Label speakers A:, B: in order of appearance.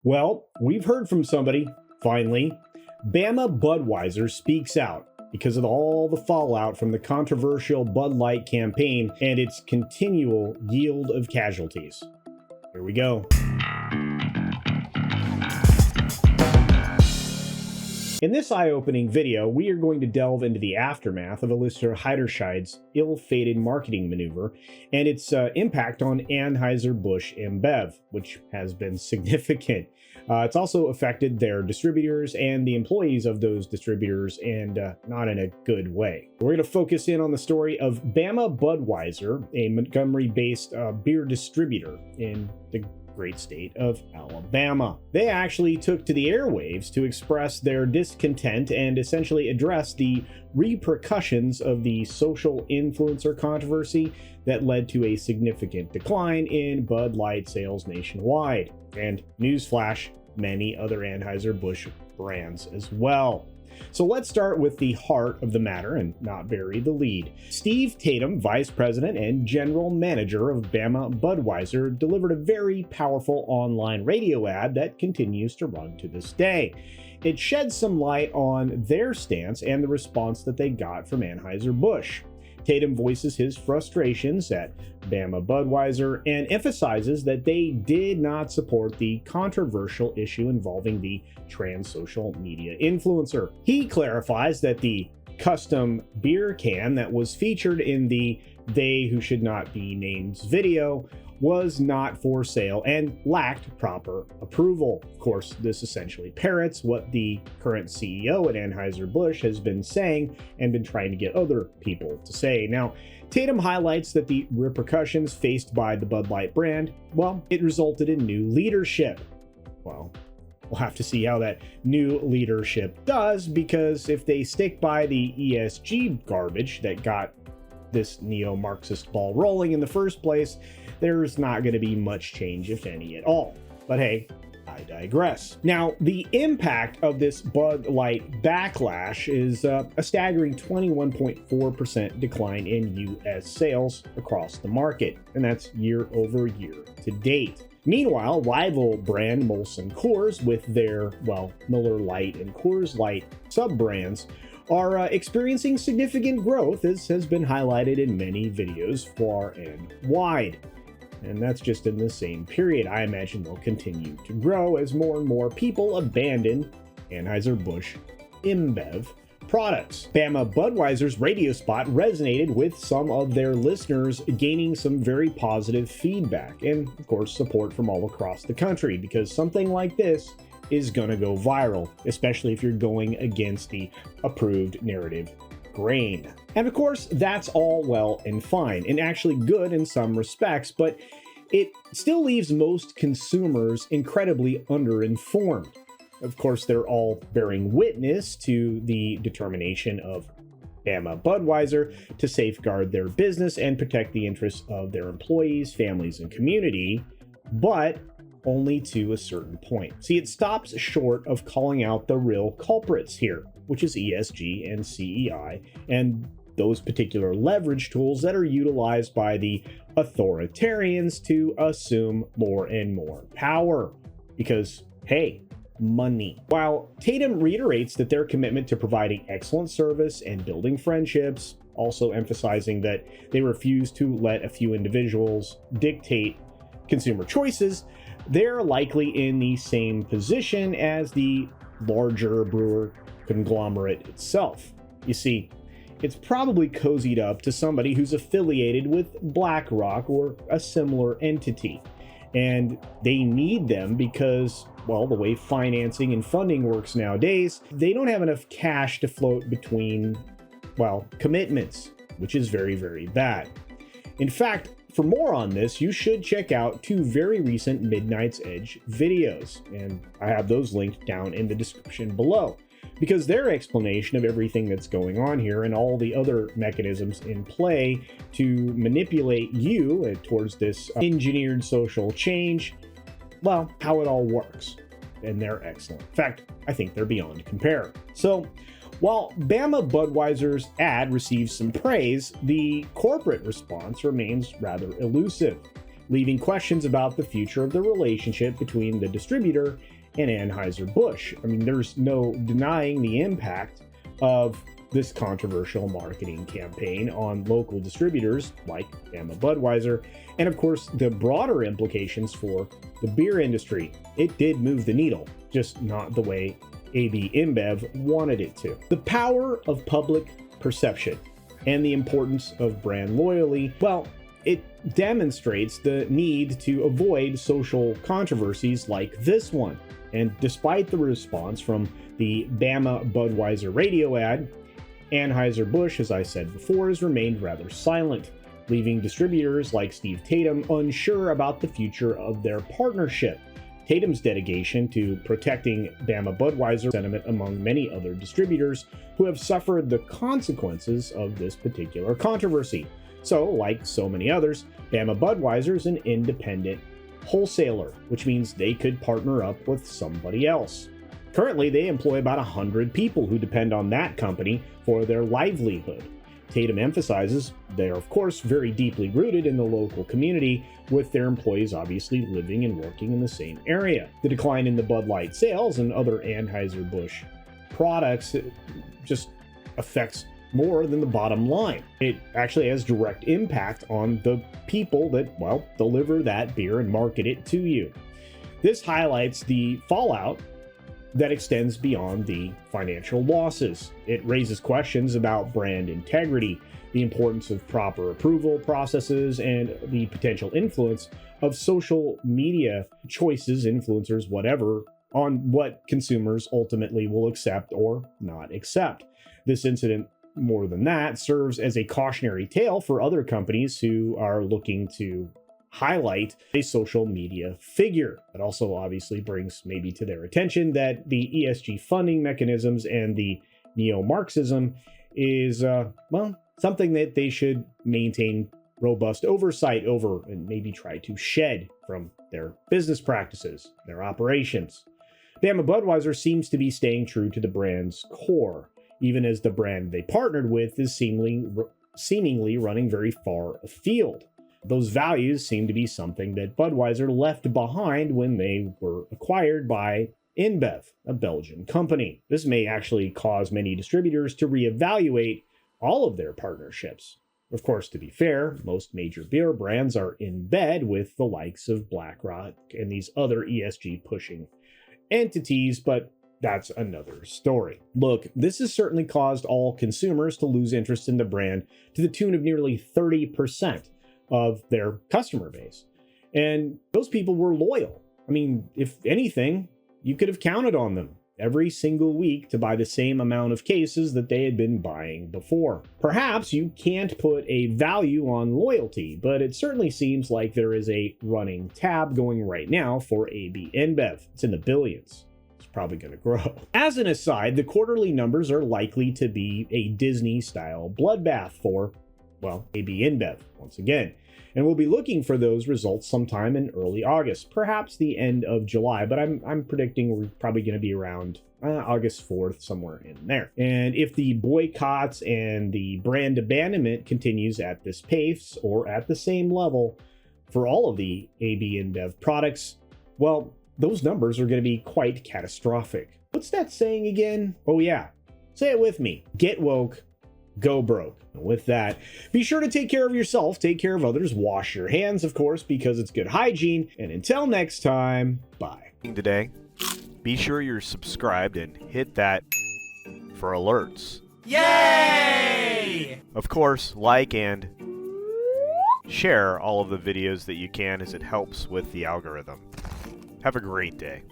A: Well, we've heard from somebody, finally. Bama Budweiser speaks out because of all the fallout from the controversial Bud Light campaign and its continual yield of casualties. Here we go. In this eye-opening video, we are going to delve into the aftermath of Alistair Heiderscheide's ill-fated marketing maneuver and its impact on Anheuser-Busch Inbev, which has been significant. It's also affected their distributors and the employees of those distributors, and not in a good way. We're going to focus in on the story of Bama Budweiser, a Montgomery-based beer distributor in the great state of Alabama. They actually took to the airwaves to express their discontent and essentially address the repercussions of the social influencer controversy that led to a significant decline in Bud Light sales nationwide. And newsflash, many other Anheuser-Busch brands as well. So let's start with the heart of the matter and not bury the lead. Steve Tatum, Vice President and General Manager of Bama Budweiser, delivered a very powerful online radio ad that continues to run to this day. It sheds some light on their stance and the response that they got from Anheuser-Busch. Tatum voices his frustrations at Bama Budweiser and emphasizes that they did not support the controversial issue involving the trans social media influencer. He clarifies that the custom beer can that was featured in the "They Who Should Not Be Named's" video was not for sale and lacked proper approval. Of course, this essentially parrots what the current CEO at Anheuser-Busch has been saying and been trying to get other people to say. Now, Tatum highlights that the repercussions faced by the Bud Light brand, well, it resulted in new leadership. Well, we'll have to see how that new leadership does, because if they stick by the ESG garbage that got this neo-Marxist ball rolling in the first place, there's not going to be much change, if any at all. But hey, I digress. Now, the impact of this Bud Light backlash is a staggering 21.4% decline in U.S. sales across the market, and that's year over year to date. Meanwhile, rival brand Molson Coors, with their, Miller Lite and Coors Light sub-brands, are experiencing significant growth, as has been highlighted in many videos far and wide. And that's just in the same period. I imagine they'll continue to grow as more and more people abandon Anheuser-Busch Inbev products. Bama Budweiser's radio spot resonated with some of their listeners, gaining some very positive feedback and, of course, support from all across the country, because something like this is gonna go viral, especially if you're going against the approved narrative grain. And of course, that's all well and fine, and actually good in some respects, but it still leaves most consumers incredibly underinformed. Of course, they're all bearing witness to the determination of Bama Budweiser to safeguard their business and protect the interests of their employees, families, and community, but only to a certain point. See, it stops short of calling out the real culprits here, which is ESG and CEI, and those particular leverage tools that are utilized by the authoritarians to assume more and more power. Because, hey, money. While Tatum reiterates that their commitment to providing excellent service and building friendships, also emphasizing that they refuse to let a few individuals dictate consumer choices, they're likely in the same position as the larger brewer conglomerate itself. You see, it's probably cozied up to somebody who's affiliated with BlackRock or a similar entity, and they need them because, the way financing and funding works nowadays, they don't have enough cash to float between, commitments, which is very, very bad. In fact, for more on this, you should check out two very recent Midnight's Edge videos, and I have those linked down in the description below, because their explanation of everything that's going on here and all the other mechanisms in play to manipulate you towards this engineered social change, how it all works. And they're excellent. In fact, I think they're beyond compare. So, while Bama Budweiser's ad receives some praise, the corporate response remains rather elusive. leaving questions about the future of the relationship between the distributor and Anheuser-Busch. I mean, there's no denying the impact of this controversial marketing campaign on local distributors like Bama Budweiser, and of course the broader implications for the beer industry. It did move the needle, just not the way AB InBev wanted it to. The power of public perception and the importance of brand loyalty, well, it demonstrates the need to avoid social controversies like this one. And despite the response from the Bama Budweiser radio ad, Anheuser-Busch, as I said before, has remained rather silent, leaving distributors like Steve Tatum unsure about the future of their partnership. Tatum's dedication to protecting Bama Budweiser sentiment among many other distributors who have suffered the consequences of this particular controversy. So, like so many others, Bama Budweiser is an independent wholesaler, which means they could partner up with somebody else. Currently, they employ about 100 people who depend on that company for their livelihood. Tatum emphasizes they're, of course, very deeply rooted in the local community, with their employees obviously living and working in the same area. The decline in the Bud Light sales and other Anheuser-Busch products just affects more than the bottom line. It actually has direct impact on the people that, well, deliver that beer and market it to you. This highlights the fallout that extends beyond the financial losses. It raises questions about brand integrity, the importance of proper approval processes, and the potential influence of social media choices, influencers, whatever, on what consumers ultimately will accept or not accept. This incident, more than that, serves as a cautionary tale for other companies who are looking to highlight a social media figure. It also obviously brings maybe to their attention that the ESG funding mechanisms and the neo-Marxism is, something that they should maintain robust oversight over and maybe try to shed from their business practices, their operations. Bama Budweiser seems to be staying true to the brand's core, even as the brand they partnered with is seemingly running very far afield. Those values seem to be something that Budweiser left behind when they were acquired by Inbev, a Belgian company. This may actually cause many distributors to reevaluate all of their partnerships. Of course, to be fair, most major beer brands are in bed with the likes of BlackRock and these other ESG-pushing entities, but that's another story. Look, this has certainly caused all consumers to lose interest in the brand to the tune of nearly 30% of their customer base. And those people were loyal. I mean, if anything, you could have counted on them every single week to buy the same amount of cases that they had been buying before. Perhaps you can't put a value on loyalty, but it certainly seems like there is a running tab going right now for AB InBev. It's in the billions. Probably going to grow. As an aside, the quarterly numbers are likely to be a Disney-style bloodbath for, well, AB InBev once again. And we'll be looking for those results sometime in early August, perhaps the end of July, but I'm predicting we're probably going to be around August 4th, somewhere in there. And if the boycotts and the brand abandonment continues at this pace or at the same level for all of the AB InBev products, well, those numbers are going to be quite catastrophic. What's that saying again? Oh yeah, say it with me. Get woke, go broke. And with that, be sure to take care of yourself, take care of others, wash your hands, of course, because it's good hygiene. And until next time, bye.
B: Today, be sure you're subscribed and hit that for alerts.
C: Yay!
B: Of course, like and share all of the videos that you can, as it helps with the algorithm. Have a great day.